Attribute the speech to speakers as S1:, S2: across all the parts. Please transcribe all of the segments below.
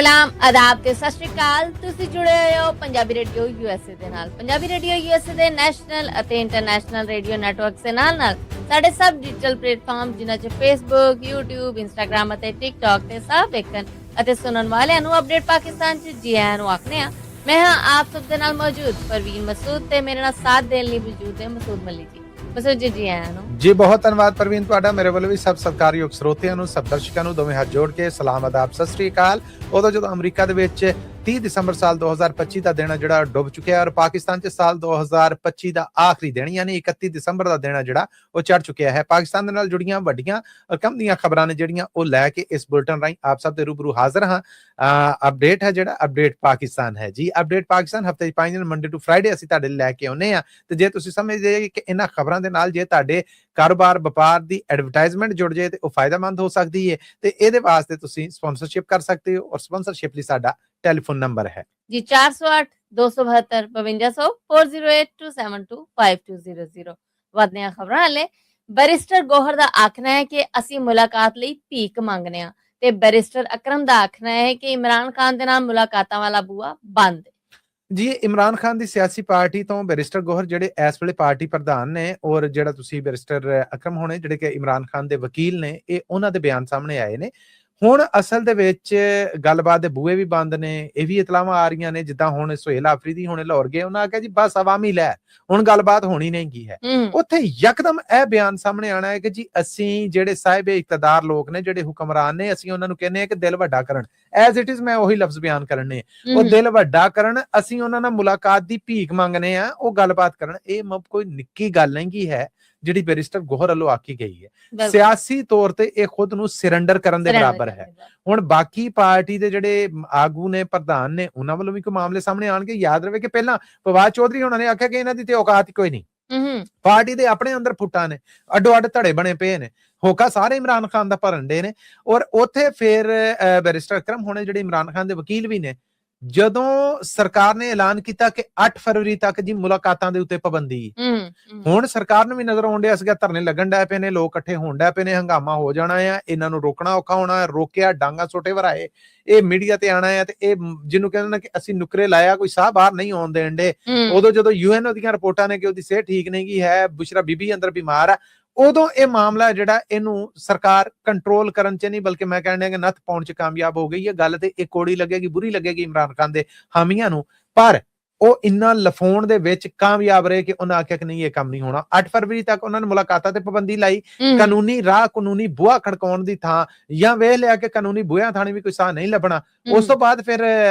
S1: ਸਲਾਮ ਆਦਾਬ ਤੇ ਸਤਿ ਸ਼੍ਰੀ ਅਕਾਲ। ਤੁਸੀਂ ਜੁੜੇ ਹੋਏ ਹੋ ਪੰਜਾਬੀ ਰੇਡੀਓ USA ਦੇ ਨਾਲ। ਪੰਜਾਬੀ ਰੇਡੀਓ USA ਦੇ ਨੈਸ਼ਨਲ ਅਤੇ ਇੰਟਰਨੈਸ਼ਨਲ ਰੇਡੀਓ ਨੈਟਵਰਕਸ ਦੇ ਨਾਲ ਸਾਡੇ ਸਭ ਡਿਜੀਟਲ ਪਲੇਟਫਾਰਮ ਜਿਨ੍ਹਾਂ 'ਚ Facebook, YouTube, Instagram ਅਤੇ TikTok ਤੇ ਸਭ ਵੇਖਣ ਅਤੇ ਸੁਣਨ ਵਾਲਿਆਂ ਨੂੰ ਅਪਡੇਟ ਪਾਕਿਸਤਾਨ 'ਚ ਜੀ ਆਇਆਂ ਨੂੰ ਆਖਦੇ ਹਾਂ। ਮੈਂ ਹਾਂ ਆਪ ਸਭ ਦੇ ਨਾਲ ਮੌਜੂਦ ਪਰਵੀਨ ਮਸੂਦ ਤੇ ਮੇਰੇ ਨਾਲ ਸਾਥ ਦੇਣ ਲਈ ਮੌਜੂਦ ਹੈ ਮਸੂਦ ਮਲਿਕ ਜੀ। ਮਸੂਦ ਜੀ ਆਇਆਂ ਨੂੰ।
S2: ਜੀ ਬਹੁਤ ਧੰਨਵਾਦ ਪਰਵੀਨ ਤੁਹਾਡਾ। ਮੇਰੇ ਵੱਲੋਂ ਵੀ ਸਭ ਸਤਿਕਾਰਯੋਗ ਸਰੋਤਿਆਂ ਨੂੰ, ਸਭ ਦਰਸ਼ਕਾਂ ਨੂੰ ਦੋਵੇਂ ਹੱਥ ਜੋੜ ਕੇ ਸਲਾਮ ਆਦਾਬ ਸਤਿ ਸ੍ਰੀ ਅਕਾਲ। ਉਦੋਂ ਜਦੋਂ ਅਮਰੀਕਾ ਦੇ ਵਿੱਚ 30 ਦਸੰਬਰ ਸਾਲ 2025 ਦਾ ਦਿਨ ਜਿਹੜਾ ਡੁੱਬ ਚੁੱਕਿਆ ਔਰ ਪਾਕਿਸਤਾਨ 'ਚ ਸਾਲ 2025 ਦਾ ਆਖਰੀ ਦਿਨ ਯਾਨੀ 31 ਦਸੰਬਰ ਦਾ ਦਿਨ ਜਿਹੜਾ ਉਹ ਚੜ ਚੁੱਕਿਆ ਹੈ। ਪਾਕਿਸਤਾਨ ਦੇ ਨਾਲ ਜੁੜੀਆਂ ਵੱਡੀਆਂ ਰਕਮ ਦੀਆਂ ਖਬਰਾਂ ਨੇ ਜਿਹੜੀਆਂ ਉਹ ਲੈ ਕੇ ਇਸ ਬੁਲਟਨ ਰਾਹੀਂ ਆਪ ਸਭ ਦੇ ਰੂਬਰੂ ਹਾਜ਼ਰ ਹਾਂ। ਅਪਡੇਟ ਹੈ ਜਿਹੜਾ ਅਪਡੇਟ ਪਾਕਿਸਤਾਨ ਹੈ ਜੀ। ਅਪਡੇਟ ਪਾਕਿਸਤਾਨ ਹਫਤੇ 'ਚ 5 ਦਿਨ ਮੰਡੇ ਟੂ ਫਰਾਈਡੇ ਅਸੀਂ ਤੁਹਾਡੇ ਲੈ ਕੇ ਆਉਂਦੇ ਹਾਂ। ਤੇ ਜੇ ਤੁਸੀਂ ਸਮਝਦੇ ਕਿ ਇਹਨਾਂ ਖਬਰਾਂ ਦੇ ਨਾਲ ਜੇ ਤੁਹਾਡੇ ਕਾਰੋਬਾਰ ਵਪਾਰ ਦੀ ਐਡਵਰਟਾਈਜ਼ਮੈਂਟ ਜੁੜ ਜਾਏ ਤੇ ਉਹ ਫਾਇਦਾਮੰਦ ਹੋ ਸਕਦੀ ਹੈ ਤੇ ਇਹਦੇ ਵਾਸਤੇ ਤੁਸੀਂ ਸਪਾਂਸਰਸ਼ਿਪ ਕਰ ਸਕਦੇ ਹੋ ਔਰ ਸਪਾਂਸਰਸ਼ਿਪ ਲਈ ਸਾਡਾ ਟੈਲੀਫੋਨ ਨੰਬਰ ਹੈ
S1: ਜੀ 408 272 5200 4082725200। ਵਧਦੀਆਂ ਖਬਰਾਂ ਵਾਲੇ ਬੈਰਿਸਟਰ ਗੋਹਰ ਦਾ ਆਖਣਾ ਹੈ ਕਿ ਅਸੀਂ ਮੁਲਾਕਾਤ ਲਈ ਭੀਖ ਮੰਗਨੇ ਆ ਤੇ ਬੈਰਿਸਟਰ ਅਕਰਮ ਦਾ ਆਖਣਾ ਹੈ ਕਿ ਇਮਰਾਨ ਖਾਨ ਦੇ ਨਾਲ ਮੁਲਾਕਾਤਾਂ ਵਾਲਾ ਬੂਆ ਬੰਦ ਹੈ।
S2: ਜੀ ਇਮਰਾਨ ਖਾਨ ਦੀ ਸਿਆਸੀ ਪਾਰਟੀ ਤੋਂ ਬੈਰਿਸਟਰ ਗੋਹਰ ਜਿਹੜੇ ਇਸ ਵੇਲੇ ਪਾਰਟੀ ਪ੍ਰਧਾਨ ਨੇ ਔਰ ਜਿਹੜਾ ਤੁਸੀਂ ਬੈਰਿਸਟਰ ਅਕਰਮ ਹੋਣੇ ਜਿਹੜੇ ਕਿ ਇਮਰਾਨ ਖਾਨ ਦੇ ਵਕੀਲ ਨੇ, ਇਹ ਉਹਨਾਂ ਦੇ ਬਿਆਨ ਸਾਹਮਣੇ ਆਏ ਨੇ। ਹੁਣ ਅਸਲ ਦੇ ਵਿੱਚ ਗੱਲਬਾਤ ਦੇ ਬੂਹੇ ਵੀ ਬੰਦ ਨੇ। ਇਹ ਵੀ ਇਤਲਾਵਾਂ ਆ ਰਹੀਆਂ ਨੇ ਜਿੱਦਾਂ ਹੁਣ ਸੁਹੇਲ ਆਫਰੀਦੀ ਹੁਣੇ ਲਾਹੌਰ ਗਏ, ਉਹਨਾਂ ਆਖਿਆ ਜੀ ਬਸ ਅਵਾਮੀ ਲਹਿਰ, ਹੁਣ ਗੱਲਬਾਤ ਹੋਣੀ ਨਹੀਂ ਗੀ ਹੈ। ਉੱਥੇ ਯਕਦਮ ਇਹ ਬਿਆਨ ਸਾਹਮਣੇ ਆਣਾ ਹੈ ਕਿ ਜੀ ਅਸੀਂ ਜਿਹੜੇ ਸਾਹਿਬ ਇਕਤਦਾਰ ਲੋਕ ਨੇ, ਜਿਹੜੇ ਹੁਕਮਰਾਨ ਨੇ, ਅਸੀਂ ਉਹਨਾਂ ਨੂੰ ਕਹਿੰਦੇ ਆ ਕਿ ਦਿਲ ਵੱਡਾ ਕਰਨ। ਐਜ਼ ਇਟ ਇਜ਼ ਮੈਂ ਉਹੀ ਲਫ਼ਜ਼ ਬਿਆਨ ਕਰਨੇ, ਉਹ ਦਿਲ ਵੱਡਾ ਕਰਨ। ਅਸੀਂ ਉਹਨਾਂ ਨਾਲ ਮੁਲਾਕਾਤ ਦੀ ਭੀਖ ਮੰਗਨੇ ਆ, ਉਹ ਗੱਲਬਾਤ ਕਰਨ। ਇਹ ਕੋਈ ਨਿੱਕੀ ਗੱਲ ਨਹੀਂ ਹੈ ਜਿਹੜੀ ਬੈਰਿਸਟਰ ਗੋਹਰ ਵੱਲੋਂ ਆਖੀ ਗਈ ਹੈ। ਸਿਆਸੀ ਤੌਰ ਤੇ ਇਹ ਖੁਦ ਨੂੰ ਸਰੈਂਡਰ ਕਰਨ ਦੇ ਬਰਾਬਰ ਹੈ। ਹੁਣ ਬਾਕੀ ਪਾਰਟੀ ਦੇ ਜਿਹੜੇ ਆਗੂ ਨੇ, ਪ੍ਰਧਾਨ ਨੇ, ਉਹਨਾਂ ਵੱਲੋਂ ਵੀ ਕੋਈ ਮਾਮਲੇ ਸਾਹਮਣੇ ਆਣਗੇ। ਯਾਦ ਰਵੇ ਕਿ ਪਹਿਲਾਂ ਫਵਾਦ ਚੌਧਰੀ ਉਹਨਾਂ ਨੇ ਆਖਿਆ ਕਿ ਇਹਨਾਂ ਦੀ ਤੇ ਔਕਾਤ ਕੋਈ ਨਹੀਂ। ਪਾਰਟੀ ਦੇ ਆਪਣੇ ਅੰਦਰ ਫੁੱਟਾਂ ਨੇ, ਅੱਡੋ ਅੱਡ ਧੜੇ ਬਣੇ ਪਏ ਨੇ, ਹੋਕਾ ਸਾਰੇ ਇਮਰਾਨ ਖਾਨ ਦਾ ਭਰਨ ਦੇ ਨੇ। ਔਰ ਉੱਥੇ ਫਿਰ ਬੈਰਿਸਟਰ ਅਕਰਮ ਹੋਣੇ ਜਿਹੜੇ ਇਮਰਾਨ ਖਾਨ ਦੇ ਵਕੀਲ ਵੀ ਨੇ, ਜਦੋਂ ਸਰਕਾਰ ਨੇ ਐਲਾਨ ਕੀਤਾ ਕਿ 8 ਫਰਵਰੀ ਤੱਕ ਜੀ ਮੁਲਾਕਾਤਾਂ ਦੇ ਉੱਤੇ ਪਾਬੰਦੀ, ਹੁਣ ਸਰਕਾਰ ਨੂੰ ਵੀ ਨਜ਼ਰ ਆਉਣ ਡਿਆ ਸੀਗਾ ਧਰਨੇ ਲੱਗਣ ਡੈ ਪਏ ਨੇ, ਲੋਕ ਇਕੱਠੇ ਹੋਣ ਡੈ ਪਏ ਨੇ, ਹੰਗਾਮਾ ਹੋ ਜਾਣਾ ਆ, ਇਹਨਾਂ ਨੂੰ ਰੋਕਣਾ ਔਖਾ ਹੋਣਾ। ਰੋਕਿਆ, ਡਾਂਗਾ ਛੋਟੇ ਵਰਾਏ, ਇਹ ਮੀਡੀਆ ਤੇ ਆਣਾ ਹੈ ਤੇ ਇਹ ਜਿਹਨੂੰ ਕਹਿੰਦੇ ਨੇ ਕਿ ਅਸੀਂ ਨੁਕਰੇ ਲਾਇਆ, ਕੋਈ ਸਾਹ ਬਾਹਰ ਨਹੀਂ ਆਉਣ ਦੇਣ ਦੇ। ਉਦੋਂ ਜਦੋਂ UN ਦੀਆਂ ਰਿਪੋਰਟਾਂ ਨੇ ਕਿ ਉਹਦੀ ਸਿਹਤ ਠੀਕ ਨਹੀਂ ਗੀ ਹੈ, ਬੁਸ਼ਰਾ ਬੀਬੀ ਅੰਦਰ ਬਿਮਾਰ ਆ, ਉਦੋਂ ਇਹ ਮਾਮਲਾ ਜਿਹੜਾ ਇਹਨੂੰ ਸਰਕਾਰ ਕੰਟਰੋਲ ਕਰਨ ਚ ਨਹੀਂ ਬਲਕਿ ਮੈਂ ਕਹਿੰਦਾ ਕਿ ਨੱਥ ਪਾਉਣ ਚ ਕਾਮਯਾਬ ਹੋ ਗਈ ਹੈ। ਗੱਲ ਤੇ ਇਹ ਕੋੜੀ ਲੱਗੇਗੀ, ਬੁਰੀ ਲੱਗੇਗੀ ਇਮਰਾਨ ਖਾਨ ਦੇ ਹਾਮੀਆਂ ਨੂੰ, ਪਰ ਉਹ ਇੰਨਾ ਲਫਾਉਣ ਦੇ ਵਿੱਚ ਕਾਮਯਾਬ ਰਹੇ ਕਿ ਉਹਨਾਂ ਆਖਿਆ ਕਿ ਨਹੀਂ ਇਹ ਕੰਮ ਨਹੀਂ ਹੋਣਾ। 8 ਫਰਵਰੀ ਤੱਕ ਉਹਨਾਂ ਨੇ ਮੁਲਾਕਾਤਾਂ ਤੇ ਪਾਬੰਦੀ ਲਾਈ। ਕਾਨੂੰਨੀ ਰਾਹ, ਕਾਨੂੰਨੀ ਬੂਹਾ ਖੜਕਾਉਣ ਦੀ ਥਾਂ ਜਾਂ ਵੇਖ ਲਿਆ ਕਿ ਕਾਨੂੰਨੀ ਬੂਹਿਆਂ ਥਾਣੀ ਵੀ ਕੋਈ ਸਾਹ ਨਹੀਂ ਲੱਭਣਾ। ਉਸ ਤੋਂ ਬਾਅਦ ਫਿਰ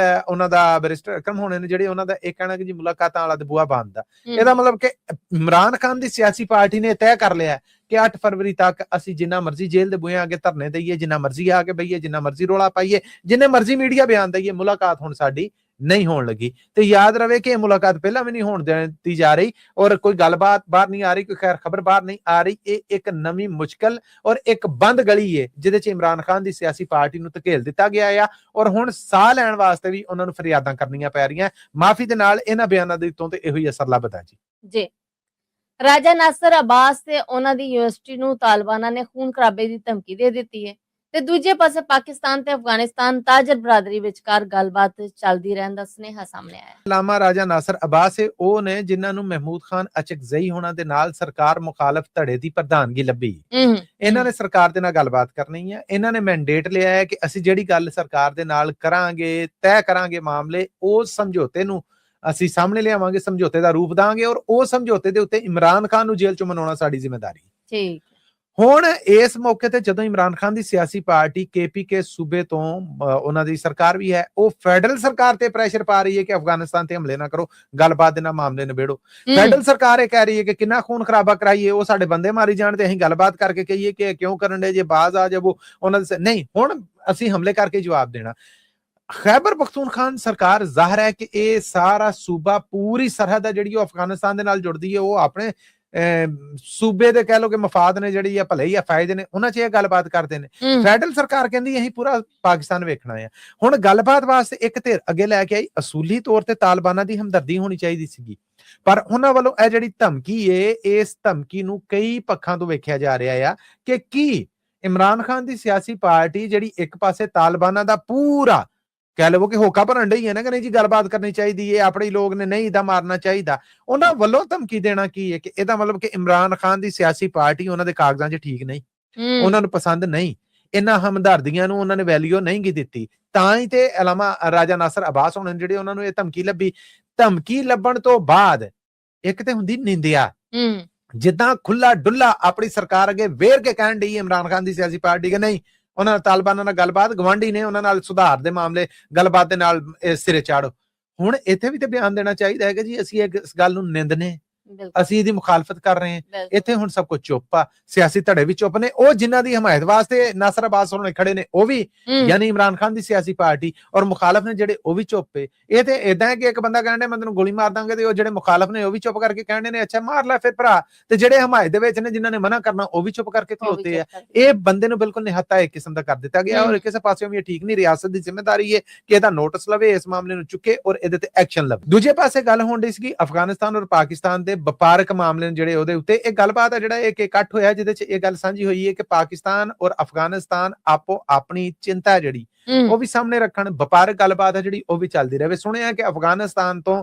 S2: ਉਹਨਾਂ ਦਾ ਬੈਰਿਸਟਰ ਅਕਰਮ ਹੋਣੇ ਨੇ ਜਿਹੜੇ ਉਹਨਾਂ ਦਾ ਇਹ ਕਹਿਣਾ ਕਿ ਜੀ ਮੁਲਾਕਾਤਾਂ ਵਾਲਾ ਤੇ ਬੂਹਾ ਬੰਦ ਆ। ਇਹਦਾ ਮਤਲਬ ਕਿ ਇਮਰਾਨ ਖਾਨ ਦੀ ਸਿਆਸੀ ਪਾਰਟੀ ਨੇ ਤੈਅ ਕਰ ਲਿਆ ਕਿ 8 ਫਰਵਰੀ ਤੱਕ ਅਸੀਂ ਜਿੰਨਾ ਮਰਜ਼ੀ ਜੇਲ੍ਹ ਦੇ ਬੂਹਿਆਂ ਅੱਗੇ ਧਰਨੇ ਦਈਏ, ਜਿੰਨਾ ਮਰਜ਼ੀ ਆ ਕੇ ਬਈਏ, ਜਿੰਨਾ ਮਰਜ਼ੀ ਰੋਲਾ ਪਾਈਏ, ਜਿੰਨੇ ਮਰਜ਼ੀ ਮੀਡੀਆ ਬਿਆਨ ਦਈਏ, ਮੁਲਾਕਾਤ ਹੁਣ ਸਾਡੀ ਨਹੀਂ ਹੋਣ ਲੱਗੀ। ਤੇ ਯਾਦ ਰਵੇ ਕਿ ਇਹ ਮੁਲਾਕਾਤ ਪਹਿਲਾਂ ਵੀ ਨਹੀਂ ਹੋਣ ਦਿੱਤੀ ਜਾ ਰਹੀ ਔਰ ਕੋਈ ਗੱਲਬਾਤ ਬਾਹਰ ਨਹੀਂ ਆ ਰਹੀ, ਕੋਈ ਖੈਰ ਖਬਰ ਬਾਹਰ ਨਹੀਂ ਆ ਰਹੀ। ਇਹ ਇੱਕ ਨਵੀਂ ਮੁਸ਼ਕਲ ਔਰ ਇੱਕ ਬੰਦ ਗਲੀ ਹੈ ਜਿਹਦੇ ਚ ਇਮਰਾਨ ਖਾਨ ਦੀ ਸਿਆਸੀ ਪਾਰਟੀ ਨੂੰ ਧਕੇਲ ਦਿੱਤਾ ਗਿਆ ਆ ਔਰ ਹੁਣ ਸਾਹ ਲੈਣ ਵਾਸਤੇ ਵੀ ਉਹਨਾਂ ਨੂੰ ਫਰਿਆਦਾਂ ਕਰਨੀਆਂ ਪੈ ਰਹੀਆਂ। ਮਾਫੀ ਦੇ ਨਾਲ ਇਹਨਾਂ ਬਿਆਨਾਂ ਦੇ ਉੱਤੋਂ ਤੇ ਇਹੋ ਹੀ ਅਸਰ ਲੱਭਦਾ ਜੀ।
S1: ਰਾਜਾ ਨਾਸਰ ਅਬਾਸ ਤੇ ਉਹਨਾਂ ਦੀ ਯੂਨੀਵਰਸਿਟੀ ਨੂੰ ਤਾਲਿਬਾਨਾਂ ਨੇ ਖੂਨ ਖਰਾਬੇ ਦੀ ਧਮਕੀ ਦੇ ਦਿੱਤੀ ਹੈ ਤੇ ਦੂਜੇ ਪਾਸੇ ਪਾਕਿਸਤਾਨ ਤੇ ਅਫਗਾਨਿਸਤਾਨ ਤਾਜਰ ਬਰਾਦਰੀ ਵਿਚਕਾਰ ਗੱਲਬਾਤ ਚੱਲਦੀ ਰਹਿਣ ਦਾ ਸੁਨੇਹਾ ਸਾਹਮਣੇ ਆਇਆ। ਲਾਮਾ
S2: ਰਾਜਾ ਨਾਸਰ ਅਬਾਸ ਉਹ ਨੇ ਜਿਨ੍ਹਾਂ ਨੂੰ ਮਹਿਮੂਦ ਖਾਨ ਅਚਕਜ਼ਈ ਹੋਣਾ ਦੇ ਨਾਲ ਸਰਕਾਰ ਮੁਖਾਲਫ ਧੜੇ ਦੀ ਪ੍ਰਧਾਨਗੀ ਲੱਭੀ। ਇਹਨਾਂ ਨੇ ਸਰਕਾਰ ਦੇ ਨਾਲ ਗੱਲਬਾਤ ਕਰਨੀ ਹੈ। ਇਹਨਾਂ ਨੇ ਮੈਂਡੇਟ ਲਿਆ ਹੈ ਕਿ ਅਸੀਂ ਜਿਹੜੀ ਗੱਲ ਸਰਕਾਰ ਦੇ ਨਾਲ ਕਰਾਂਗੇ, ਤੈਅ ਕਰਾਂਗੇ ਮਾਮਲੇ, ਉਹ ਸਮਝੌਤੇ ਨੂੰ ਅਸੀਂ ਸਾਹਮਣੇ ਲਿਆਵਾਂਗੇ, ਸਮਝੌਤੇ ਦਾ ਰੂਪ ਦਾਂਗੇ ਔਰ ਉਹ ਸਮਝੌਤੇ ਦੇ ਉੱਤੇ ਇਮਰਾਨ ਖਾਨ ਨੂੰ ਜੇਲ੍ਹ ਚੋਂ ਮਨਾਉਣਾ ਸਾਡੀ ਜ਼ਿੰਮੇਵਾਰੀ।
S1: ਠੀਕ।
S2: ਹੁਣ ਇਸ ਮੌਕੇ ਤੇ ਜਦੋਂ ਇਮਰਾਨ ਖਾਨ ਦੀ ਸਿਆਸੀ ਪਾਰਟੀ KPK ਸੂਬੇ ਤੋਂ ਉਹਨਾਂ ਦੀ ਸਰਕਾਰ ਵੀ ਹੈ, ਉਹ ਫੈਡਰਲ ਸਰਕਾਰ ਤੇ ਪ੍ਰੈਸ਼ਰ ਪਾ ਰਹੀ ਹੈ ਕਿ ਅਫਗਾਨਿਸਤਾਨ ਤੇ ਹਮਲੇ ਨਾ ਕਰੋ, ਗੱਲਬਾਤ ਦੇ ਨਾਲ ਮਾਮਲੇ ਨਿਬੇੜੋ। ਫੈਡਰਲ ਸਰਕਾਰ ਇਹ ਕਹਿ ਰਹੀ ਹੈ ਕਿ ਕਿੰਨਾ ਖੂਨ ਖਰਾਬਾ ਕਰਾਈਏ, ਉਹ ਸਾਡੇ ਬੰਦੇ ਮਾਰੀ ਜਾਣ ਤੇ ਅਸੀਂ ਗੱਲਬਾਤ ਕਰਕੇ ਕਹੀਏ ਕਿ ਕਿਉਂ ਕਰਨ ਦੇ ਜੇ ਬਾਜ਼ ਆ ਜਾਵੋ ਉਹਨਾਂ ਦੇ ਨਹੀਂ, ਹੁਣ ਅਸੀਂ ਹਮਲੇ ਕਰਕੇ ਜਵਾਬ ਦੇਣਾ। ਖੈਬਰ ਪਖਤੂਨਖਵਾ ਸਰਕਾਰ ਜ਼ਾਹਰ ਹੈ ਕਿ ਇਹ ਸਾਰਾ ਸੂਬਾ ਪੂਰੀ ਸਰਹੱਦ ਹੈ ਜਿਹੜੀ ਉਹ ਅਫਗਾਨਿਸਤਾਨ ਦੇ ਨਾਲ ਜੁੜਦੀ ਹੈ, ਉਹ ਆਪਣੇ ਸੂਬੇ ਦੇ ਕਹਿ ਲੋ ਕਿ ਮਫਾਦ ਨੇ ਜਿਹੜੀ ਆ ਭਲੇ ਹੀ ਆ ਫਾਇਦੇ ਨੇ ਉਹਨਾਂ ਚ ਇਹ ਗੱਲਬਾਤ ਕਰਦੇ ਨੇ। ਫੈਡਰਲ ਸਰਕਾਰ ਕਹਿੰਦੀ ਅਸੀਂ ਪੂਰਾ ਪਾਕਿਸਤਾਨ ਵੇਖਣਾ ਹੈ। ਹੁਣ ਗੱਲਬਾਤ ਵਾਸਤੇ ਇੱਕ ਧਿਰ ਅੱਗੇ ਲੈ ਕੇ ਆਈ, ਅਸੂਲੀ ਤੌਰ ਤੇ ਤਾਲਿਬਾਨਾਂ ਦੀ ਹਮਦਰਦੀ ਹੋਣੀ ਚਾਹੀਦੀ ਸੀਗੀ, ਪਰ ਉਹਨਾਂ ਵੱਲੋਂ ਇਹ ਜਿਹੜੀ ਧਮਕੀ ਏ, ਇਸ ਧਮਕੀ ਨੂੰ ਕਈ ਪੱਖਾਂ ਤੋਂ ਵੇਖਿਆ ਜਾ ਰਿਹਾ ਆ ਕਿ ਕੀ ਇਮਰਾਨ ਖਾਨ ਦੀ ਸਿਆਸੀ ਪਾਰਟੀ ਜਿਹੜੀ ਇੱਕ ਪਾਸੇ ਤਾਲਿਬਾਨਾਂ ਦਾ ਪੂਰਾ ਕਹਿ ਲਵੋ ਕਿ ਹੋਕਾ ਭਰਨ ਡਈ ਹੈ ਨਾ ਕਿ ਨਹੀਂ ਜੀ ਗੱਲਬਾਤ ਕਰਨੀ ਚਾਹੀਦੀ ਹੈ, ਆਪਣੇ ਲੋਕ ਨੇ ਨਹੀਂ ਇਹਦਾ ਮਾਰਨਾ ਚਾਹੀਦਾ, ਉਹਨਾਂ ਵੱਲੋਂ ਧਮਕੀ ਦੇਣਾ ਕੀ ਹੈ ਕਿ ਇਹਦਾ ਮਤਲਬ ਕਿ ਇਮਰਾਨ ਖਾਨ ਦੀ ਸਿਆਸੀ ਪਾਰਟੀ ਉਹਨਾਂ ਦੇ ਕਾਗਜ਼ਾਂ 'ਚ ਠੀਕ ਨਹੀਂ, ਉਹਨਾਂ ਨੂੰ ਪਸੰਦ ਨਹੀਂ, ਇਹਨਾਂ ਹਮਦਰਦੀਆਂ ਨੂੰ ਉਹਨਾਂ ਨੇ ਵੈਲਿਊ ਨਹੀਂ ਗੀ ਦਿੱਤੀ, ਤਾਂ ਹੀ ਤੇ ਅਲਾਮਾ ਰਾਜਾ ਨਾਸਰ ਅਬਾਸ ਹੋਣ ਜਿਹੜੇ ਉਹਨਾਂ ਨੂੰ ਇਹ ਧਮਕੀ ਲੱਭੀ। ਧਮਕੀ ਲੱਭਣ ਤੋਂ ਬਾਅਦ ਇੱਕ ਤੇ ਹੁੰਦੀ ਨਿੰਦਿਆ, ਜਿੱਦਾਂ ਖੁੱਲਾ ਡੁੱਲਾ ਆਪਣੀ ਸਰਕਾਰ ਅੱਗੇ ਵੇਰ ਕੇ ਕਹਿਣ ਡਈ ਇਮਰਾਨ ਖਾਨ ਦੀ ਸਿਆਸੀ ਪਾਰਟੀ ਕਿ ਨਹੀਂ ਉਹਨਾਂ ਨਾਲ ਤਾਲਿਬਾਨਾਂ ਨਾਲ ਗੱਲਬਾਤ, ਗਵਾਂਢੀ ਨੇ ਉਹਨਾਂ ਨਾਲ ਸੁਧਾਰ ਦੇ ਮਾਮਲੇ ਗੱਲਬਾਤ ਦੇ ਨਾਲ ਸਿਰੇ ਚਾੜੋ। ਹੁਣ ਇੱਥੇ ਵੀ ਤੇ ਬਿਆਨ ਦੇਣਾ ਚਾਹੀਦਾ ਹੈ ਕਿ ਜੀ ਅਸੀਂ ਇਸ ਗੱਲ ਨੂੰ ਨਿੰਦਨੇ, ਅਸੀਂ ਇਹਦੀ ਮੁਖਾਲਫਤ ਕਰ ਰਹੇ ਹਾਂ। ਇੱਥੇ ਹੁਣ ਸਭ ਕੁਝ ਚੁੱਪ ਆ, ਸਿਆਸੀ ਧੜੇ ਵੀ ਚੁੱਪ ਨੇ, ਉਹ ਜਿਨ੍ਹਾਂ ਦੀ ਹਮਾਇਤ ਵਾਸਤੇ ਨਾਸਰ ਅਬਾਸ ਹੋਣੇ ਖੜੇ ਨੇ ਉਹ ਵੀ, ਯਾਨੀ ਇਮਰਾਨ ਖਾਨ ਦੀ ਸਿਆਸੀ ਪਾਰਟੀ, ਔਰ ਮੁਖਾਲਫ ਨੇ ਜਿਹੜੇ ਉਹ ਵੀ ਚੁੱਪ ਹੈ। ਇਹ ਤੇ ਇਦਾਂ ਹੈ ਕਿ ਇੱਕ ਬੰਦਾ ਕਹਿੰਦੇ ਮੈਂ ਤੈਨੂੰ ਗੋਲੀ ਮਾਰ ਦਾਂਗੇ, ਤੇ ਉਹ ਜਿਹੜੇ ਮੁਖਾਲਫ ਨੇ ਉਹ ਵੀ ਚੁੱਪ ਕਰਕੇ ਕਹਿੰਦੇ ਨੇ ਅੱਛਾ ਮਾਰ ਲੈ ਫਿਰ ਭਰਾ, ਤੇ ਜਿਹੜੇ ਹਮਾਇਤ ਦੇ ਵਿੱਚ ਨੇ ਜਿਨ੍ਹਾਂ ਨੇ ਮਨਾ ਕਰਨਾ ਉਹ ਵੀ ਚੁੱਪ ਕਰਕੇ ਖਲੋਤੇ ਆ। ਇਹ ਬੰਦੇ ਨੂੰ ਬਿਲਕੁਲ ਨਿਹੱਤਾ ਇੱਕ ਕਿਸਮ ਦਾ ਕਰ ਦਿੱਤਾ ਗਿਆ, ਔਰ ਕਿਸੇ ਪਾਸਿਓਂ ਵੀ ਇਹ ਠੀਕ ਨਹੀਂ। ਰਿਆਸਤ ਦੀ ਜ਼ਿੰਮੇਵਾਰੀ ਹੈ ਕਿ ਇਹਦਾ ਨੋਟਿਸ ਲਵੇ, ਇਸ ਮਾਮਲੇ ਨੂੰ ਚੁੱਕੇ ਔਰ ਇਹਦੇ ਤੇ ਐਕਸ਼ਨ ਲਵੇ। ਦੂਜੇ ਪਾਸੇ ਗੱਲ ਹੋਣ ਡਈ ਸੀ ਅਫਗਾਨਿਸਤਾਨ ਔਰ ਪਾਕਿਸਤਾਨ ਦੇ ਵਪਾਰਕ ਮਾਮਲੇ ਜਿਹੜੇ ਉਹਦੇ ਉੱਤੇ ਇਹ ਗੱਲਬਾਤ ਹੈ, ਜਿਹੜਾ ਇੱਕ ਇਕੱਠ ਹੋਇਆ ਜਿਹਦੇ ਚ ਇਹ ਗੱਲ ਸਾਂਝੀ ਹੋਈ ਹੈ ਕਿ ਪਾਕਿਸਤਾਨ ਔਰ ਅਫਗਾਨਿਸਤਾਨ ਆਪੋ ਆਪਣੀ ਚਿੰਤਾ ਜਿਹੜੀ ਉਹ ਵੀ ਸਾਹਮਣੇ ਰੱਖਣ, ਵਪਾਰਕ ਗੱਲਬਾਤ ਹੈ ਜਿਹੜੀ ਉਹ ਵੀ ਚੱਲਦੀ ਰਹੇ। ਸੁਣਿਆ ਕਿ ਅਫਗਾਨਿਸਤਾਨ ਤੋਂ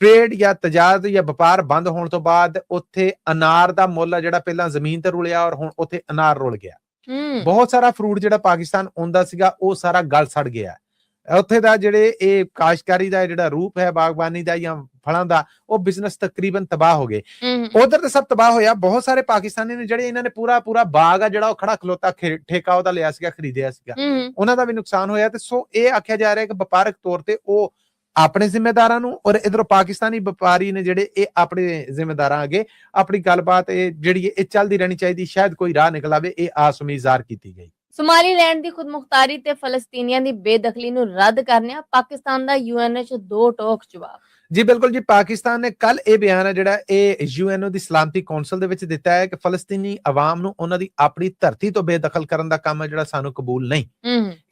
S2: ਟ੍ਰੇਡ ਜਾਂ ਤਜਾਰਤ ਜਾਂ ਵਪਾਰ ਬੰਦ ਹੋਣ ਤੋਂ ਬਾਅਦ ਉੱਥੇ ਅਨਾਰ ਦਾ ਮੁੱਲ ਆ ਜਿਹੜਾ ਪਹਿਲਾਂ ਜ਼ਮੀਨ ਤੇ ਰੁਲਿਆ ਔਰ ਹੁਣ ਉੱਥੇ ਅਨਾਰ ਰੁਲ ਗਿਆ। ਬਹੁਤ ਸਾਰਾ ਫਰੂਟ ਜਿਹੜਾ ਪਾਕਿਸਤਾਨ ਆਉਂਦਾ ਸੀਗਾ ਉਹ ਸਾਰਾ ਗਲ ਸੜ ਗਿਆ। ਉੱਥੇ ਦਾ ਜਿਹੜੇ ਇਹ ਕਾਸ਼ਤਕਾਰੀ ਦਾ ਜਿਹੜਾ ਰੂਪ ਹੈ, ਬਾਗਬਾਨੀ ਦਾ ਜਾਂ ਫਲਾਂ ਦਾ, ਉਹ ਬਿਜ਼ਨਸ ਤਕਰੀਬਨ ਤਬਾਹ ਹੋ ਗਏ। ਉਧਰ ਤੇ ਸਭ ਤਬਾਹ ਹੋਇਆ। ਬਹੁਤ ਸਾਰੇ ਪਾਕਿਸਤਾਨੀ ਨੇ ਜਿਹੜੇ ਇਹਨਾਂ ਨੇ ਪੂਰਾ ਬਾਗ ਆ ਜਿਹੜਾ ਉਹ ਖੜਾ ਖਲੋਤਾ ਠੇਕਾ ਉਹਦਾ ਲਿਆ ਸੀਗਾ, ਖਰੀਦਿਆ ਸੀਗਾ, ਉਹਨਾਂ ਦਾ ਵੀ ਨੁਕਸਾਨ ਹੋਇਆ। ਤੇ ਸੋ ਇਹ ਆਖਿਆ ਜਾ ਰਿਹਾ ਕਿ ਵਪਾਰਕ ਤੌਰ ਤੇ ਉਹ ਆਪਣੇ ਜ਼ਿੰਮੇਦਾਰਾਂ ਨੂੰ ਔਰ ਇਧਰੋਂ ਪਾਕਿਸਤਾਨੀ ਵਪਾਰੀ ਨੇ ਜਿਹੜੇ ਇਹ ਆਪਣੇ ਜ਼ਿੰਮੇਦਾਰਾਂ ਅੱਗੇ ਆਪਣੀ ਗੱਲਬਾਤ ਇਹ ਜਿਹੜੀ ਇਹ ਚੱਲਦੀ ਰਹਿਣੀ ਚਾਹੀਦੀ, ਸ਼ਾਇਦ ਕੋਈ ਰਾਹ ਨਿਕਲ ਆਵੇ, ਇਹ ਆਸ ਉਮੀਦ ਜ਼ਾਹਰ ਕੀਤੀ ਗਈ।
S1: ਸੋਮਾਲੀਲੈਂਡ ਦੀ ਖੁਦਮੁਖਤਾਰੀ ਤੇ ਫਲਸਤੀਨੀਆਂ ਦੀ ਬੇਦਖਲੀ ਨੂੰ ਰੱਦ ਕਰਨਿਆ ਪਾਕਿਸਤਾਨ ਦਾ ਯੂਐਨਓ 'ਚ ਦੋ ਟੋਕ ਜਵਾਬ।
S2: ਜੀ ਬਿਲਕੁਲ ਜੀ, ਪਾਕਿਸਤਾਨ ਨੇ ਕੱਲ ਇਹ ਬਿਆਨ ਹੈ ਜਿਹੜਾ ਇਹ ਯੂਐਨਓ ਦੀ ਸਲਾਮਤੀ ਕੌਂਸਲ ਦੇ ਵਿੱਚ ਦਿੱਤਾ ਹੈ ਕਿ ਫਲਸਤੀਨੀ ਆਵਾਮ ਨੂੰ ਉਹਨਾਂ ਦੀ ਆਪਣੀ ਧਰਤੀ ਤੋਂ ਬੇਦਖਲ ਕਰਨ ਦਾ ਕੰਮ ਹੈ ਜਿਹੜਾ ਸਾਨੂੰ ਕਬੂਲ ਨਹੀਂ।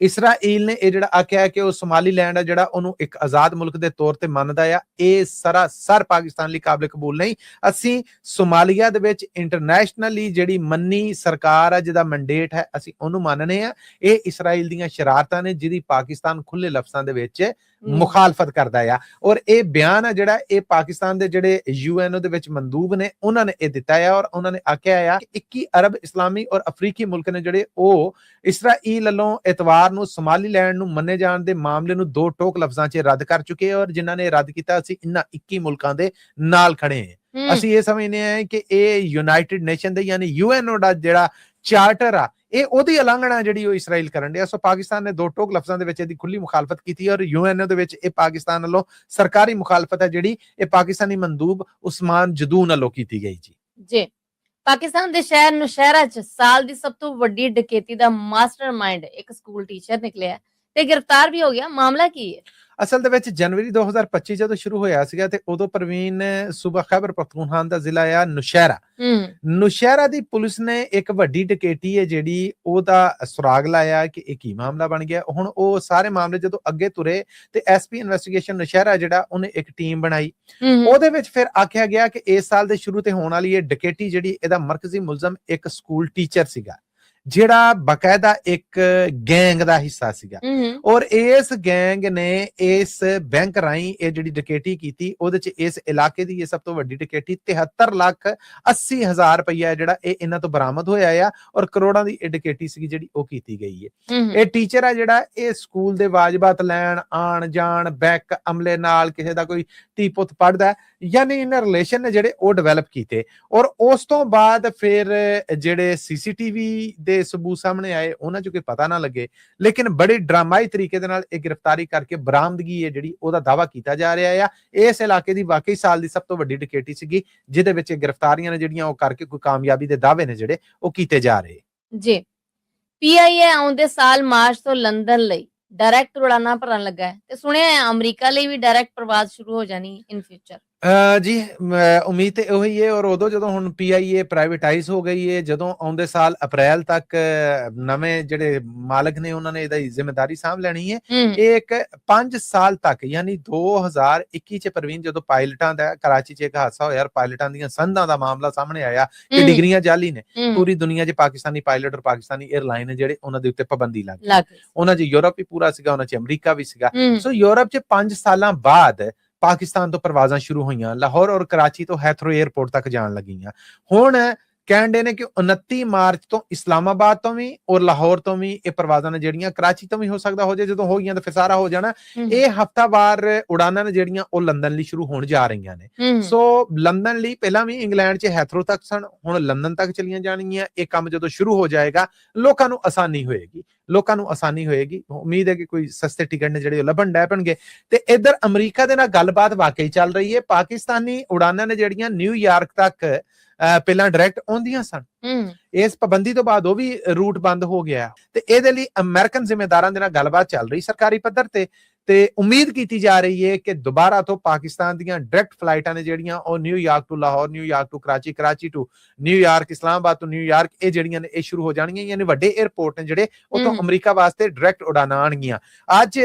S2: ਇਸਰਾਈਲ ਨੇ ਇਹ ਜਿਹੜਾ ਆਖਿਆ ਹੈ ਕਿ ਉਹ ਸੋਮਾਲੀਲੈਂਡ ਹੈ ਜਿਹੜਾ ਉਹਨੂੰ ਇੱਕ ਆਜ਼ਾਦ ਮੁਲਕ ਦੇ ਤੌਰ ਤੇ ਮੰਨਦਾ ਆ, ਇਹ ਸਰਾਸਰ ਪਾਕਿਸਤਾਨ ਲਈ ਕਾਬਿਲ ਕਬੂਲ ਨਹੀਂ। ਅਸੀਂ ਸੋਮਾਲੀਆ ਦੇ ਵਿੱਚ ਇੰਟਰਨੈਸ਼ਨਲੀ ਜਿਹੜੀ ਮੰਨੀ ਸਰਕਾਰ ਹੈ ਜਿਹਦਾ ਮੈਂਡੇਟ ਹੈ ਅਸੀਂ ਉਹਨੂੰ ਮੰਨਨੇ ਆ। ਇਹ ਇਸਰਾਈਲ ਦੀਆਂ ਸ਼ਰਾਰਤਾਂ ਨੇ ਜਿਹਦੀ ਪਾਕਿਸਤਾਨ ਖੁੱਲੇ ਲਫ਼ਜ਼ਾਂ ਦੇ ਵਿੱਚ ਮੁਖਾਲਫਤ ਕਰਦਾ ਆ। ਔਰ ਇਹ ਬਿਆਨ ਹੈ ਜਿਹੜਾ ਇਹ ਪਾਕਿਸਤਾਨ ਦੇ ਜਿਹੜੇ ਯੂਐਨਓ ਦੇ ਵਿੱਚ ਮੰਦੂਬ ਨੇ ਉਹਨਾਂ ਨੇ ਇਹ ਦਿੱਤਾ ਆ, ਔਰ ਉਹਨਾਂ ਨੇ ਆਖਿਆ ਆ ਕਿ 21 ਅਰਬ ਇਸਲਾਮੀ ਔਰ ਅਫਰੀਕੀ ਮੁਲਕ ਨੇ ਜਿਹੜੇ ਉਹ ਇਸਰਾਈਲ ਵੱਲੋਂ ਇਤਵਾਰ ਨੂੰ ਸੋਮਾਲੀਲੈਂਡ ਨੂੰ ਮੰਨੇ ਜਾਣ ਦੇ ਮਾਮਲੇ ਨੂੰ ਦੋ ਟੋਕ ਲਫ਼ਜ਼ਾਂ 'ਚ ਰੱਦ ਕਰ ਚੁੱਕੇ, ਔਰ ਜਿਨ੍ਹਾਂ ਨੇ ਰੱਦ ਕੀਤਾ ਅਸੀਂ ਇਹਨਾਂ 21 ਮੁਲਕਾਂ ਦੇ ਨਾਲ ਖੜੇ ਹਾਂ। ਅਸੀਂ ਇਹ ਸਮਝਦੇ ਹਾਂ ਕਿ ਇਹ ਯੂਨਾਈਟਿਡ ਨੇਸ਼ਨ ਦੇ ਯਾਨੀ ਯੂਐਨਓ ਦਾ ਜਿਹੜਾ ਚਾਰਟਰ ਆ ਇਹ ਉਹਦੀ ਉਲੰਘਣਾ ਜਿਹੜੀ ਉਹ ਇਸਰਾਈਲ ਕਰਨ ਡਿਆ। ਸੋ ਪਾਕਿਸਤਾਨ ਨੇ ਦੋ ਟੋਕ ਲਫ਼ਜ਼ਾਂ ਦੇ ਵਿੱਚ ਇਹਦੀ ਖੁੱਲੀ ਮੁਖਾਲਫਤ ਕੀਤੀ, ਔਰ ਯੂਐਨਓ ਦੇ ਵਿੱਚ ਇਹ ਪਾਕਿਸਤਾਨ ਵੱਲੋਂ ਸਰਕਾਰੀ ਮੁਖਾਲਫਤ ਹੈ ਜਿਹੜੀ ਇਹ ਪਾਕਿਸਤਾਨੀ ਮੰਦੂਬ ਉਸਮਾਨ ਜਦੂਨ ਵੱਲੋਂ ਕੀਤੀ ਗਈ। ਜੀ
S1: ਪਾਕਿਸਤਾਨ ਦੇ ਸ਼ਹਿਰ ਨੌਸ਼ਹਿਰਾ 'ਚ ਸਾਲ ਦੀ ਸਭ ਤੋਂ ਵੱਡੀ ਡਕੈਤੀ ਦਾ ਮਾਸਟਰਮਾਈਂਡ ਇੱਕ ਸਕੂਲ ਟੀਚਰ ਨਿਕਲਿਆ ਤੇ ਗ੍ਰਿਫਤਾਰ ਵੀ ਹੋ ਗਿਆ। ਮਾਮਲਾ ਕੀ ਹੈ?
S2: ਅਸਲ ਦੇ ਵਿੱਚ ਜਨਵਰੀ 2025 ਜਦੋਂ ਸ਼ੁਰੂ ਹੋਇਆ ਸੀਗਾ ਤੇ ਉਦੋਂ ਪ੍ਰਵੀਨ ਸੂਬਾ ਖੈਬਰ ਪਖਤੂਨਖਵਾ ਦਾ ਜ਼ਿਲ੍ਹਾ ਆ ਨੌਸ਼ਹਿਰਾ ਦੀ ਪੁਲਿਸ ਨੇ ਇੱਕ ਵੱਡੀ ਡਕੈਤੀ ਹੈ ਜਿਹੜੀ ਉਹਦਾ ਸੁਰਾਗ ਲਾਇਆ ਕਿ ਇਹ ਕੀ ਮਾਮਲਾ ਬਣ ਗਿਆ। ਹੁਣ ਉਹ ਸਾਰੇ ਮਾਮਲੇ ਜਦੋਂ ਅੱਗੇ ਤੁਰੇ ਤੇ ਐਸਪੀ ਇਨਵੈਸਟੀਗੇਸ਼ਨ ਨੌਸ਼ਹਿਰਾ ਜਿਹੜਾ ਉਹਨੇ ਇੱਕ ਟੀਮ ਬਣਾਈ। ਉਹਦੇ ਵਿੱਚ ਫਿਰ ਆਖਿਆ ਗਿਆ ਕਿ ਇਸ ਸਾਲ ਦੇ ਸ਼ੁਰੂ ਤੇ ਹੋਣ ਵਾਲੀ ਇਹ ਡਕੈਤੀ ਜਿਹੜੀ ਇਹਦਾ ਮਰਕਜ਼ੀ ਮੁਲਜ਼ਮ ਇੱਕ ਸਕੂਲ ਟੀਚਰ ਸੀਗਾ ਜਿਹੜਾ ਬਕਾਇਦਾ ਇੱਕ ਗੈਂਗ ਦਾ ਹਿੱਸਾ ਸੀਗਾ, ਔਰ ਇਸ ਗੈਂਗ ਨੇ ਇਸ ਬੈਂਕ ਰਾਹੀਂ ਇਹ ਜਿਹੜੀ ਡਕੈਤੀ ਕੀਤੀ। ਉਹਦੇ ਚ ਇਸ ਇਲਾਕੇ ਦੀ ਇਹ ਸਭ ਤੋਂ ਵੱਡੀ ਡਕੈਤੀ 73,80,000 ਰੁਪਈਆ ਜਿਹੜਾ ਇਹ ਇਹਨਾਂ ਤੋਂ ਬਰਾਮਦ ਹੋਇਆ ਆ, ਔਰ ਕਰੋੜਾਂ ਦੀ ਇਹ ਡਕੈਤੀ ਸੀ ਜਿਹੜੀ ਉਹ ਕੀਤੀ ਗਈ ਹੈ। ਇਹ ਟੀਚਰ ਆ ਜਿਹੜਾ ਇਹ ਸਕੂਲ ਦੇ ਵਾਜਬਾਤ ਲੈਣ ਆਣ ਜਾਣ ਬੈਂਕ ਅਮਲੇ ਨਾਲ ਕਿਸੇ ਦਾ ਕੋਈ ਧੀ ਪੁੱਤ ਪੜਦਾ ਯਾਨੀ ਇਹਨਾਂ ਰਿਲੇਸ਼ਨ ਨੇ ਜਿਹੜੇ ਉਹ ਡਿਵੈਲਪ ਕੀਤੇ, ਔਰ ਉਸ ਤੋਂ ਬਾਅਦ ਫਿਰ ਜਿਹੜੇ ਸੀਸੀਟੀਵੀ ਦੇ ਸਬੂਤ ਸਾਹਮਣੇ ਆਏ ਉਹਨਾਂ ਚ ਕੋਈ ਪਤਾ ਨਾ ਲੱਗੇ, ਲੇਕਿਨ ਬੜੇ ਡਰਾਮਾਈ ਤਰੀਕੇ ਦੇ ਨਾਲ ਇਹ ਗ੍ਰਿਫਤਾਰੀ ਕਰਕੇ ਬਰਾਮਦਗੀ ਹੈ ਜਿਹੜੀ ਉਹਦਾ ਦਾਵਾ ਕੀਤਾ ਜਾ ਰਿਹਾ ਆ। ਇਸ ਇਲਾਕੇ ਦੀ ਵਾਕਈ ਸਾਲ ਦੀ ਸਭ ਤੋਂ ਵੱਡੀ ਡਕੈਤੀ ਸੀਗੀ ਜਿਹਦੇ ਵਿੱਚ ਗ੍ਰਿਫਤਾਰੀਆਂ ਨੇ ਜਿਹੜੀਆਂ ਉਹ ਕਰਕੇ ਕੋਈ ਕਾਮਯਾਬੀ ਦੇ ਦਾਅਵੇ ਨੇ ਜਿਹੜੇ ਉਹ ਕੀਤੇ ਜਾ ਰਹੇ। ਜੀ
S1: ਪੀਆਈਏ ਆਉਂਦੇ ਸਾਲ ਮਾਰਚ ਤੋਂ ਲੰਡਨ ਲਈ ਡਾਇਰੈਕਟ ਉਡਾਨਾਂ ਭਰਨ ਲੱਗਾ ਹੈ ਤੇ ਸੁਣਿਆ ਹੈ ਅਮਰੀਕਾ ਲਈ ਵੀ ਡਾਇਰੈਕਟ ਪ੍ਰਵਾਸ ਸ਼ੁਰੂ ਹੋ ਜਾਣੀ ਇਨ ਫਿਊਚਰ।
S2: ਜੀ ਉਮੀਦ ਤੇ ਉਹੀ ਹੈ। ਔਰ ਉਦੋਂ ਜਦੋਂ ਹੁਣ PIA ਪ੍ਰਾਈਵੇਟਾਈਜ਼ ਹੋ ਗਈ ਹੈ, ਜਦੋਂ ਆਉਂਦੇ ਸਾਲ ਅਪ੍ਰੈਲ ਤੱਕ ਨਵੇਂ ਜਿਹੜੇ ਮਾਲਕ ਨੇ ਉਹਨਾਂ ਨੇ ਇਹਦੀ ਜ਼ਿੰਮੇਵਾਰੀ ਸਾਂਭ ਲੈਣੀ ਹੈ। ਇਹ ਇੱਕ 5 ਸਾਲ ਤੱਕ ਯਾਨੀ 2021 ਚ ਪ੍ਰਵੀਨ ਜਦੋਂ ਪਾਇਲਟਾਂ ਦਾ ਕਰਾਚੀ ਚ ਇੱਕ ਹਾਦਸਾ ਹੋਇਆ, ਪਾਇਲਟਾਂ ਦੀਆਂ ਸੰਧਾਂ ਦਾ ਮਾਮਲਾ ਸਾਹਮਣੇ ਆਇਆ ਕਿ ਡਿਗਰੀਆਂ ਜਾਲੀ ਨੇ, ਪੂਰੀ ਦੁਨੀਆ 'ਚ ਪਾਕਿਸਤਾਨੀ ਪਾਇਲਟ ਔਰ ਪਾਕਿਸਤਾਨੀ 에ਅਰਲਾਈਨ ਜਿਹੜੇ ਉਹਨਾਂ ਦੇ ਉੱਤੇ ਪਾਬੰਦੀ ਲੱਗ ਗਈ। ਉਹਨਾਂ 'ਚ ਯੂਰਪ ਵੀ ਪੂਰਾ ਸੀਗਾ, ਉਹਨਾਂ 'ਚ ਅਮਰੀਕਾ ਵੀ ਸੀਗਾ। ਸੋ ਯੂਰਪ 'ਚ 5 ਸਾਲਾਂ ਬਾਅਦ ਪਾਕਿਸਤਾਨ ਤੋਂ ਪਰਵਾਜ਼ਾਂ ਸ਼ੁਰੂ ਹੋਈਆਂ, ਲਾਹੌਰ ਔਰ ਕਰਾਚੀ ਤੋਂ ਹੈਥਰੋ 에ਅਰਪੋਰਟ ਤੱਕ ਜਾਣ ਲੱਗੀਆਂ। ਹੁਣ ਕਹਿੰਦੇ ਨੇ ਕਿ 29 ਮਾਰਚ ਤੋਂ ਇਸਲਾਮਾਬਾਦ ਤੋਂ ਵੀ ਔਰ ਲਾਹੌਰ ਤੋਂ ਵੀ ਇਹ ਪਰਵਾਜ਼ਾਂ ਨੇ ਜਿਹੜੀਆਂ, ਕਰਾਚੀ ਤੋਂ ਵੀ ਹੋ ਸਕਦਾ ਹੋ ਜਾਏ, ਜਦੋਂ ਹੋ ਗਈਆਂ ਤਾਂ ਫਿਰ ਸਾਰਾ ਹੋ ਜਾਣਾ। ਇਹ ਹਫਤਾਵਾਰ ਉਡਾਨਾਂ ਨੇ ਜਿਹੜੀਆਂ ਉਹ ਲੰਡਨ ਲਈ ਸ਼ੁਰੂ ਹੋਣ ਜਾ ਰਹੀਆਂ ਨੇ। ਸੋ ਲੰਡਨ ਲਈ ਪਹਿਲਾਂ ਵੀ ਇੰਗਲੈਂਡ 'ਚ ਹੈਥਰੋ ਤੱਕ ਸਨ, ਹੁਣ ਲੰਡਨ ਤੱਕ ਚਲੀਆਂ ਜਾਣਗੀਆਂ। ਇਹ ਕੰਮ ਜਦੋਂ ਸ਼ੁਰੂ ਹੋ ਜਾਏਗਾ ਲੋਕਾਂ ਨੂੰ ਆਸਾਨੀ ਹੋਏਗੀ। ਉਮੀਦ ਹੈ ਕਿ ਕੋਈ ਸਸਤੇ ਟਿਕਟ ਨੇ ਜਿਹੜੇ ਉਹ ਲੱਭਣ ਡੈ ਪੈਣਗੇ। ਤੇ ਇੱਧਰ ਅਮਰੀਕਾ ਦੇ ਨਾਲ ਗੱਲਬਾਤ ਵਾਕਈ ਚੱਲ ਰਹੀ ਹੈ। ਪਾਕਿਸਤਾਨੀ ਉਡਾਨਾਂ ਨੇ ਜਿਹੜੀਆਂ ਨਿਊਯਾਰਕ ਤੱਕ ਪਹਿਲਾਂ ਡਾਇਰੈਕਟ ਆਉਂਦੀਆਂ ਸਨ, ਇਸ ਪਾਬੰਦੀ ਤੋਂ ਬਾਅਦ ਉਹ ਵੀ ਰੂਟ ਬੰਦ ਹੋ ਗਿਆ ਤੇ ਇਹਦੇ ਲਈ ਅਮਰੀਕਨ ਜ਼ਿੰਮੇਦਾਰਾਂ ਦੇ ਨਾਲ ਗੱਲਬਾਤ ਚੱਲ ਰਹੀ ਸਰਕਾਰੀ ਪੱਧਰ ਤੇ ਉਮੀਦ ਕੀਤੀ ਜਾ ਰਹੀ ਹੈ ਕਿ ਦੁਬਾਰਾ ਤੋਂ ਪਾਕਿਸਤਾਨ ਦੀਆਂ ਡਾਇਰੈਕਟ ਫਲਾਈਟਾਂ ਨੇ ਜਿਹੜੀਆਂ ਉਹ New York to Lahore, New York to Karachi, Karachi to New York, Islamabad ਤੋਂ ਨਿਊਯਾਰਕ, ਇਹ ਜਿਹੜੀਆਂ ਨੇ ਇਹ ਸ਼ੁਰੂ ਹੋ ਜਾਣਗੀਆਂ। ਯਾਨੀ ਵੱਡੇ 에ਅਰਪੋਰਟ ਨੇ ਜਿਹੜੇ ਉੱਥੋਂ ਅਮਰੀਕਾ ਵਾਸਤੇ ਡਾਇਰੈਕਟ ਉਡਾਨਾਂ ਆਣਗੀਆਂ। ਅੱਜ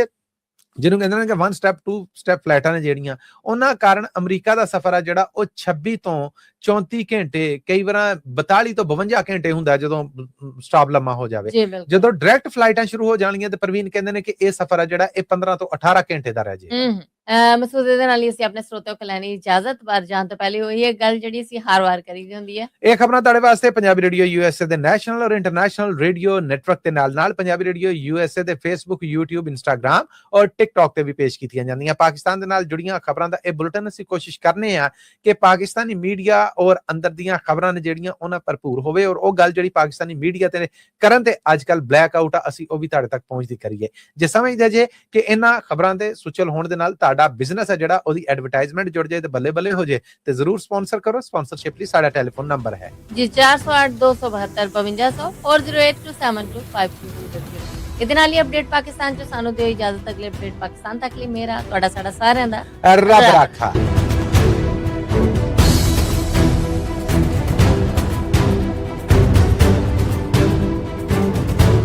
S2: ਜਿਹਨੂੰ ਕਹਿੰਦੇ ਨੇ ਕਿ 1 ਸਟੈਪ 2 ਸਟੈਪ ਫਲਾਈਟਾਂ ਨੇ ਜਿਹੜੀਆਂ, ਉਹਨਾਂ ਕਾਰਨ ਅਮਰੀਕਾ ਦਾ ਸਫ਼ਰ ਆ ਜਿਹੜਾ ਉਹ 26 ਤੋਂ 34 ਘੰਟੇ, ਕਈ ਵਾਰ 42 ਤੋਂ 52 ਘੰਟੇ ਹੁੰਦਾ ਜਦੋਂ ਸਟਾਪ ਲੰਮਾ ਹੋ ਜਾਵੇ। ਜਦੋਂ ਡਾਇਰੈਕਟ ਫਲਾਈਟਾਂ ਸ਼ੁਰੂ ਹੋ ਜਾਣਗੀਆਂ ਤੇ ਪ੍ਰਵੀਨ ਕਹਿੰਦੇ ਨੇ ਕਿ ਇਹ ਸਫ਼ਰ ਆ ਜਿਹੜਾ ਇਹ 15 ਤੋਂ 18 ਘੰਟੇ ਦਾ ਰਹਿ ਜਾਏਗਾ।
S1: ਮਸੂਦ ਦੇ ਨਾਲ ਹੀ ਅਸੀਂ ਆਪਣੇ ਸਰੋਤਿਆਂ ਕੋਲ ਲੈਣੀ ਇਜਾਜ਼ਤ। ਬਾਹਰ ਜਾਣ ਤੋਂ ਪਹਿਲੇ ਉਹੀ ਇੱਕ ਗੱਲ ਜਿਹੜੀ ਅਸੀਂ ਹਰ ਵਾਰ ਕਰੀ ਹੁੰਦੀ ਹੈ,
S2: ਇਹ ਖਬਰਾਂ ਤੁਹਾਡੇ ਵਾਸਤੇ ਪੰਜਾਬੀ ਰੇਡੀਓ USA ਦੇ ਨੈਸ਼ਨਲ ਔਰ ਇੰਟਰਨੈਸ਼ਨਲ ਰੇਡੀਓ ਨੈਟਵਰਕ ਦੇ ਨਾਲ ਪੰਜਾਬੀ ਰੇਡੀਓ USA ਦੇ Facebook, YouTube, Instagram ਔਰ TikTok ਤੇ ਵੀ ਪੇਸ਼ ਕੀਤੀਆਂ ਜਾਂਦੀਆਂ। ਪਾਕਿਸਤਾਨ ਦੇ ਨਾਲ ਜੁੜੀਆਂ ਖਬਰਾਂ ਦਾ ਇਹ ਬੁਲੇਟਿਨ ਅਸੀਂ ਕੋਸ਼ਿਸ਼ ਕਰਨੇ ਆ ਕਿ ਪਾਕਿਸਤਾਨੀ ਮੀਡੀਆ ਔਰ ਅੰਦਰ ਦੀਆਂ ਖਬਰਾਂ ਨੇ ਜਿਹੜੀਆਂ ਉਹਨਾਂ ਭਰਪੂਰ ਹੋਵੇ, ਔਰ ਉਹ ਗੱਲ ਜਿਹੜੀ ਪਾਕਿਸਤਾਨੀ ਮੀਡੀਆ ਤੇ ਕਰਨ ਤੇ ਅੱਜ ਕੱਲ ਬਲੈਕ ਆਊਟ ਆ, ਅਸੀਂ ਉਹ ਵੀ ਤੁਹਾਡੇ ਤੱਕ ਪਹੁੰਚਦੀ ਕਰੀਏ। ਜੇ ਸਮਝਦੇ ਜੇ ਕਿ ਇਹਨਾਂ ਖਬਰਾਂ ਦੇ ਸੁਚਲ ਹੋਣ ਦੇ ਨਾਲ ਤੁਹਾਡਾ ਬਿਜ਼ਨਸ ਹੈ ਜਿਹੜਾ ਉਹਦੀ ਐਡਵਰਟਾਈਜ਼ਮੈਂਟ ਜੁੜ ਜਾਏ ਤੇ ਬੱਲੇ ਬੱਲੇ ਹੋ ਜਾਏ ਤੇ ਜ਼ਰੂਰ ਸਪਾਂਸਰ ਕਰੋ। ਸਪਾਂਸਰਸ਼ਿਪ ਲਈ ਸਾਡਾ ਟੈਲੀਫੋਨ ਨੰਬਰ ਹੈ
S1: ਜੀ 408 272 5200 और 082725200। ਇਹਦੇ ਨਾਲ ਹੀ ਅਪਡੇਟ ਪਾਕਿਸਤਾਨ ਚ ਸਾਨੂੰ ਦਿਓ ਇਜਾਜ਼ਤ। ਅਗਲੇ ਅਪਡੇਟ ਪਾਕਿਸਤਾਨ ਤੱਕ ਲਈ ਮੇਰਾ ਤੁਹਾਡਾ ਸਾਡਾ ਸਾਰਿਆਂ ਦਾ
S2: ਰੱਬ ਰਾਖਾ।